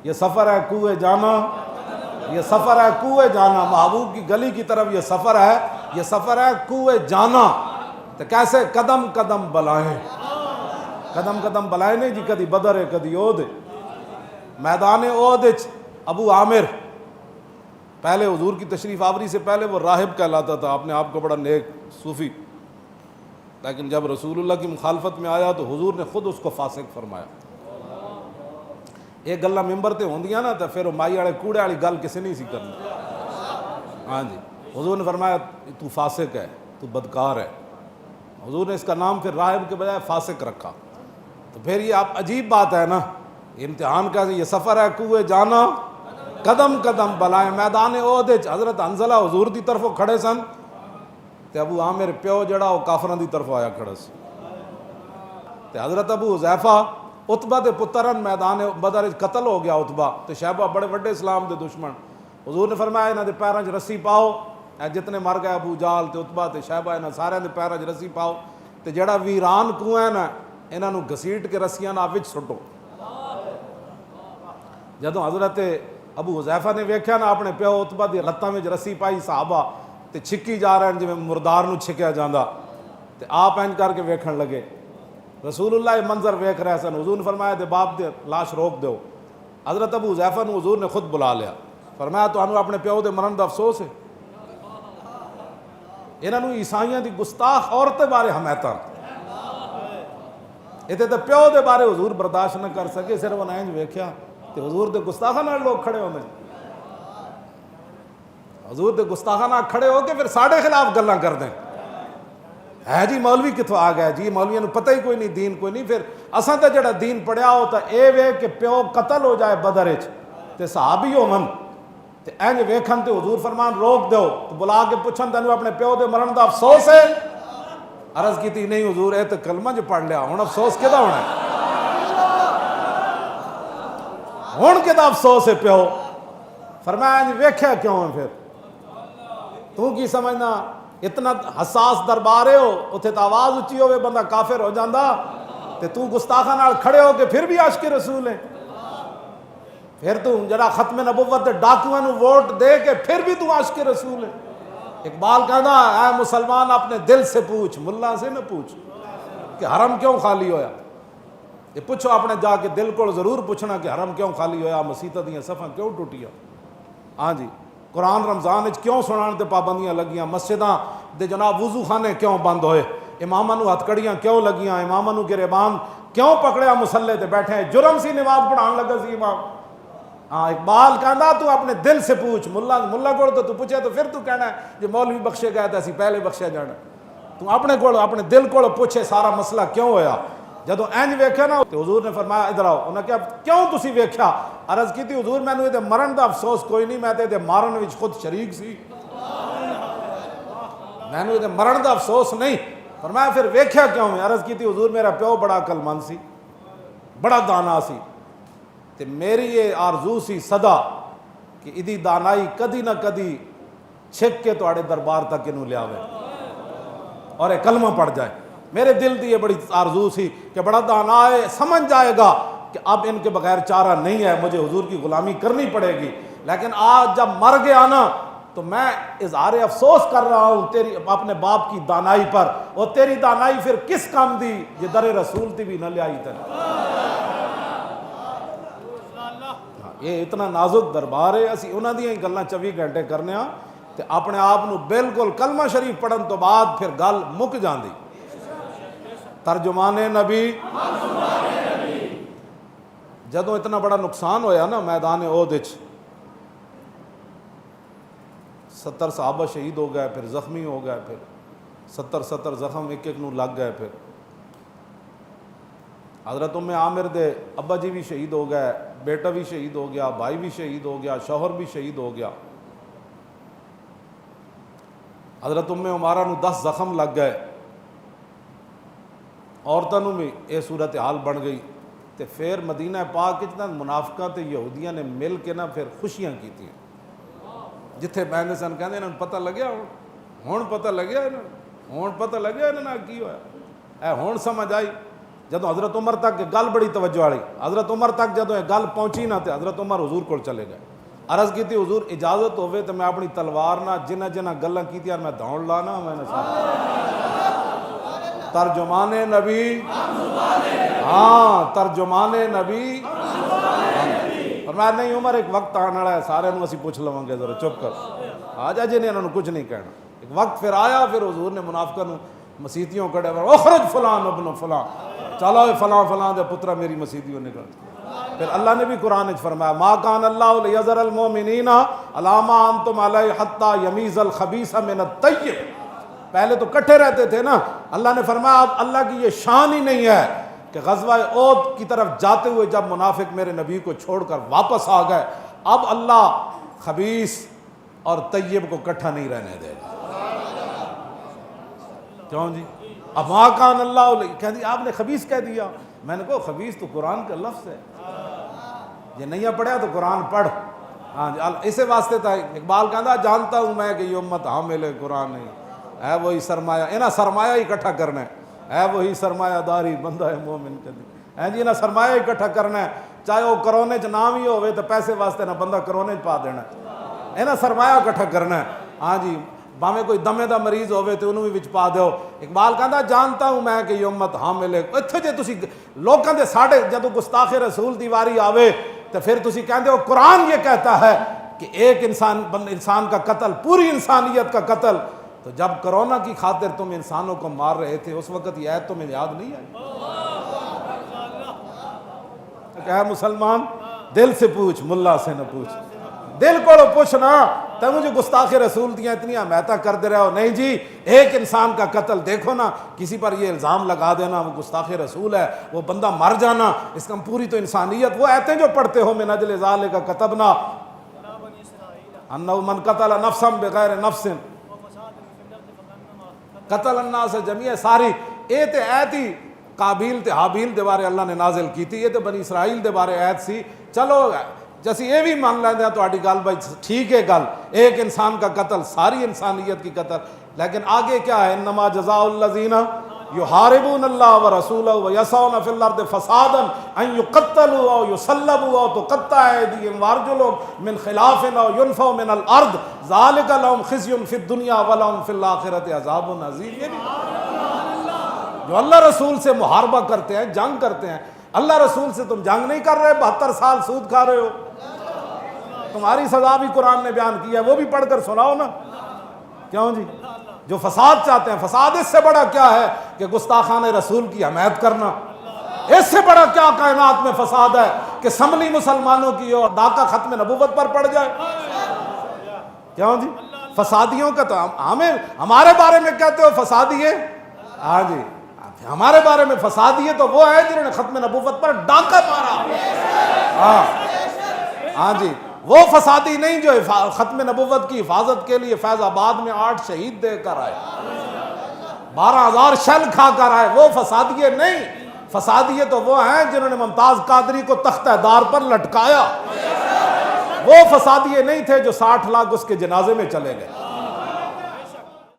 یہ سفر ہے کوہ جانا، یہ سفر ہے کوہ جانا، محبوب کی گلی کی طرف یہ سفر ہے، یہ سفر ہے کوہ جانا۔ تو کیسے؟ قدم قدم بلائیں، قدم قدم بلائیں نہیں جی، کدی بدر ہے کدی احد ہے۔ میدان احد ابو عامر پہلے حضور کی تشریف آوری سے پہلے وہ راہب کہلاتا تھا، اپنے آپ کو بڑا نیک صوفی، لیکن جب رسول اللہ کی مخالفت میں آیا تو حضور نے خود اس کو فاسق فرمایا۔ ایک گلاں ممبر تے ہوندیاں نا، تو پھر وہ مائی والے کوڑے والی گل کسی نہیں سی کرنی۔ ہاں جی، حضور نے فرمایا تو فاسق ہے، تو بدکار ہے۔ حضور نے اس کا نام پھر راہب کے بجائے فاسق رکھا۔ تو پھر یہ آپ عجیب بات ہے نا، امتحان کا یہ سفر ہے کوہ جانا، قدم قدم بلائیں۔ میدان احد حضرت حنظلہ حضور دی طرف کھڑے سن، تے ابو عامر پیو جڑا وہ کافراں دی طرف آیا کھڑا سی۔ تے حضرت ابو حذیفہ عتبہ دے پترن میدان بدر قتل ہو گیا عتبہ، تے شیبہ بڑے بڑے اسلام دے دشمن۔ حضور نے فرمایا انہاں دے پیراں 'چ رسی پاؤ، اے جتنے مر گئے ابو جال تے عتبہ تے شیبہ، انہاں سارے دے پیراں 'چ رسی پاؤ، تے جڑا ویران کنواں ہے نا انہاں نو گھسیٹ کے رسیاں نال وچ سٹو۔ جدوں حضرت ابو حذیفہ نے ویکھیا نا اپنے پیو عتبہ دی لتاں وچ رسی پائی، صحابہ تے چھکی جا رہے ہیں جویں مردار نو چھکیا جاندا، تے آپ انج کر کے ویکھن لگے۔ رسول اللہ یہ منظر ویکھ رہے سن۔ حضور نے فرمایا دے باپ دے لاش روک دیو۔ حضرت ابو حذیفہ نو حضور نے خود بلا لیا، فرمایا تانوں اپنے پیو دے مرن دا افسوس ہے؟ انہاں نو عیسائیاں دی گستاخ عورتیں بارے حمایتاں، اتنے تے پیو دے بارے حضور برداشت نہ کر سکے، صرف انہیں انج ویکھیا تے حضور دے گستاخاں نال لوگ کھڑے ہوندے، حضور دے گستاخاں نال کھڑے ہو کے پھر ساڈے خلاف گلاں کر دیں۔ ہے جی مولوی کتوں آ گیا جی، مولویوں نو پتہ ہی کوئی نہیں، دین کوئی نہیں۔ پھر اساں تے جڑا دین پڑھیا ہو تا اے وے کہ پیو قتل ہو جائے بدر وچ تے صحابی ہون تے انج ویکھن تے حضور فرمان روک دیو، تو بلا کے پوچھن تینوں اپنے پیو دے مرن دا افسوس ہے؟ عرض کیتی نہیں حضور اے تے کلمہ جو پڑھ لیا، ہن افسوس کدا ہونا ہے؟ ہن کدا افسوس ہے پیو؟ فرمایا انج ویکھیا کیوں ہے؟ پھر تو کی سمجھنا اتنا حساس دربار ہے ہو، اتنے تو آواز اچھی ہوئے بندہ کافر ہو جاندہ، تے تو گستاخاں نال کھڑے ہو کے پھر بھی عاشق رسول ہیں؟ پھر تو جڑا ختم نبوت دے ڈاکوؤں نو ووٹ دے کے پھر بھی تو عاشق رسول ہے؟ اقبال کہنا اے مسلمان اپنے دل سے پوچھ، ملا سے نہ پوچھ کہ حرم کیوں خالی ہویا۔ یہ پوچھو اپنے جا کے دل کو ضرور پوچھنا کہ حرم کیوں خالی ہویا، مسیتاں دیاں صفاں کیوں ٹوٹیاں، ہاں جی قرآن رمضان وچ کیوں سنان تے پابندیاں لگیاں، مسجداں دے جناب وضو خانے کیوں بند ہوئے، اماماں نو ہتھ کڑیاں کیوں لگیاں، اماماں نو گریبان کیوں پکڑیا مسلے تے بیٹھے ہیں، جرم سی نماز پڑھان لگا سی امام۔ ہاں اقبال کہندا تو اپنے دل سے پوچھ، ملا کو تو پوچھے تو پھر تو کہنا ہے جو مولوی بخشے گئے تو اسی پہلے بخشیا جانا، تو اپنے دل کو پوچھے سارا مسئلہ کیوں ہویا۔ جدو اینج ویکھیا نا تو حضور نے فرمایا ادھر آؤ، انہوں نے کہا کیوں تسی ویکھیا؟ عرض کی تھی حضور میں نے مرن دا افسوس کوئی نہیں، میں تے مارن وچ خود شریک سی، میں نے مرن دا افسوس نہیں۔ فرمایا پھر ویکھیا کیوں ہے؟ عرض کی تھی حضور میرا پیو بڑا عقل مند سی، بڑا دانا سی، تے میری یہ آرزو سی صدا کہ ادی دانائی کدی نہ کدی چھک کے تواڈے دربار تک انہوں لے آوے اور ایک کلمہ پڑھ جائے۔ میرے دل دی یہ بڑی آرزو سی کہ بڑا دانا ہے، سمجھ جائے گا کہ اب ان کے بغیر چارہ نہیں ہے، مجھے حضور کی غلامی کرنی پڑے گی، لیکن آج جب مر گیا نا تو میں اظہار افسوس کر رہا ہوں تیری اپنے باپ کی دانائی پر، اور تیری دانائی پھر کس کام دی یہ در رسول تی بھی نہ لے آئی تھی۔ یہ اتنا نازک دربار ہے، اسی انہاں دیاں ہی گلاں 24 گھنٹے کرنے ہاں تے اپنے آپ نو بالکل کلمہ شریف پڑھن تو بعد پھر گل مک جاندی۔ ترجمان نبی جدوں اتنا بڑا نقصان ہویا نا میدان احد وچ، 70 صحابہ شہید ہو گئے، پھر زخمی ہو گئے، پھر 70 زخم ایک ایک نو لگ گئے، پھر حضرت ام عامر دے ابا جی بھی شہید ہو گئے، بیٹا بھی شہید ہو گیا، بھائی بھی شہید ہو گیا، شوہر بھی شہید ہو گیا، حضرت ام عمارہ نو 10 زخم لگ گئے، عورتوں نو بھی یہ صورتحال بن گئی۔ تے پھر مدینہ پاک اتنا منافقہ تے یہودیاں نے مل کے نا پھر خوشیاں کی تھی، جتھے بہنے سن کہندے انہاں پتہ لگیا، ہن پتہ لگیا، ہن پتہ لگیا انہاں کی ہویا، اے ہن سمجھ آئی جدوں حضرت عمر تک گل بڑی توجہ والی، حضرت عمر تک جدوں یہ گل پہنچی نہ تے حضرت عمر حضور کول چلے گئے، عرض کی حضور اجازت ہوئے تو میں اپنی تلوار نہ جنہ جنہ گلاں کیتیاں میں دوڑ لانا، میں نے ترجمان نبی، ہاں ترجمان نبی، فرمایا نہیں عمر ایک وقت آنے والا ہے سارے نوں اسی پوچھ لواں گے، ذرا چپ کر آ جا جی نے انہوں نے کچھ نہیں کہنا۔ ایک وقت پھر آیا، پھر حضور نے منافقاں نوں مسیتیوں کڑے اخرج فلان ابن فلان، چلو فلاں فلاں دے پترا میری مسیتیوں نکل۔ پھر اللہ نے بھی قرآن وچ فرمایا ما کان اللہ لیذر المؤمنین علی ما انتم علیہ حتی یمیز الخبیث من الطیب، پہلے تو کٹھے رہتے تھے نا، اللہ نے فرمایا اب اللہ کی یہ شان ہی نہیں ہے کہ غزوہ احد کی طرف جاتے ہوئے جب منافق میرے نبی کو چھوڑ کر واپس آ گئے، اب اللہ خبیث اور طیب کو کٹھا نہیں رہنے دے گا۔ کیوں جی؟ اب ما کان اللہ، کہہ دی آپ نے خبیث کہہ دیا، میں نے کہا خبیث تو قرآن کا لفظ ہے، یہ نہیں پڑھا تو قرآن پڑھ۔ ہاں جی اسی واسطے تھا اقبال کہتا جانتا ہوں میں کہ یہ امت حامل قرآن نہیں ہے، وہی سرمایہ انہاں سرمایہ ہی اکٹھا کرنا ہے وہی سرمایہ داری بندہ ہے مومن کہتے ہیں جی، انہاں سرمایہ ہی اکٹھا کرنا ہے، چاہے وہ کرونے چ نام ہی ہوئے تو پیسے واسطے نہ بندہ کرونے چ پا دینا ہے، انہاں سرمایہ اکٹھا کرنا ہے۔ ہاں جی باویں کوئی دمے دا مریض ہوئے تو انہوں بھی وچ پا دیو۔ اقبال کہتا جانتا ہوں میں کہ یہ امت حامل ہے، اتھے جے تسی لوکاں دے ساڑھے جدوں گستاخ رسول دی واری آوے تو پھر تسی کہندے ہو قرآن یہ کہتا ہے کہ ایک انسان کا قتل پوری انسانیت کا قتل، تو جب کرونا کی خاطر تم انسانوں کو مار رہے تھے اس وقت یہ آیت تمہیں یاد نہیں آئی؟ کہ مسلمان دل سے پوچھ، ملا سے نہ پوچھ، دل کو پوچھنا تو مجھے گستاخ رسول دیاں اتنی حمایتیں کر دے رہے ہو، نہیں جی ایک انسان کا قتل دیکھو نا، کسی پر یہ الزام لگا دینا وہ گستاخ رسول ہے، وہ بندہ مر جانا، اس کا پوری تو انسانیت، وہ آیتیں جو پڑھتے ہو من اجل ذالک کتبنا انہ من قتل نفسا بغیر نفس قتل الناس جميعا، ساری اے تے ایت ہی قابیل تے حابیل دے بارے اللہ نے نازل کی تھی، یہ تے بنی اسرائیل دے بارے ایت سی، چلو جیسی یہ بھی مان لیندے ہیں تو آٹی گل بھائی ٹھیک ہے گل، ایک انسان کا قتل ساری انسانیت کی قتل، لیکن آگے کیا ہے انما جزاء الذین یحاربون اللہ ورسولہ ویسعون فی الارض فسادا ان یقتلوا او یصلبوا او تقطع ایدیہم وارجلہم من خلاف او ینفوا من الارض ذالک لہم خزی فی الدنیا ولہم فی الآخرۃ عذاب عظیم۔ یہ بھی جو اللہ رسول سے محاربہ کرتے ہیں، جنگ کرتے ہیں، اللہ رسول سے تم جنگ نہیں کر رہے، 72 سال سود کھا رہے ہو، تمہاری سزا بھی قرآن نے بیان کی ہے، وہ بھی پڑھ کر سناؤ نا۔ کیوں جی؟ جو فساد چاہتے ہیں، فساد اس سے بڑا کیا ہے کہ گستاخان رسول کی حمایت کرنا، اس سے بڑا کیا کائنات میں فساد ہے کہ سملی مسلمانوں کی اور ڈاکہ ختم نبوت پر پڑ جائے۔ کیوں جی؟ فسادیوں کا تو ہمیں ہمارے بارے میں کہتے ہو فسادی ہے، ہاں جی ہمارے بارے میں فسادی ہے تو وہ ہے جنہوں نے ختم نبوت پر ڈاکہ مارا۔ ہاں جی وہ فسادی نہیں جو ختم نبوت کی حفاظت کے لیے فیض آباد میں 8 شہید دے کر آئے، 12,000 شل کھا کر آئے، وہ فسادیے نہیں، فسادیے تو وہ ہیں جنہوں نے ممتاز قادری کو تختہ دار پر لٹکایا، وہ فسادیے نہیں تھے جو 60 لاکھ اس کے جنازے میں چلے گئے۔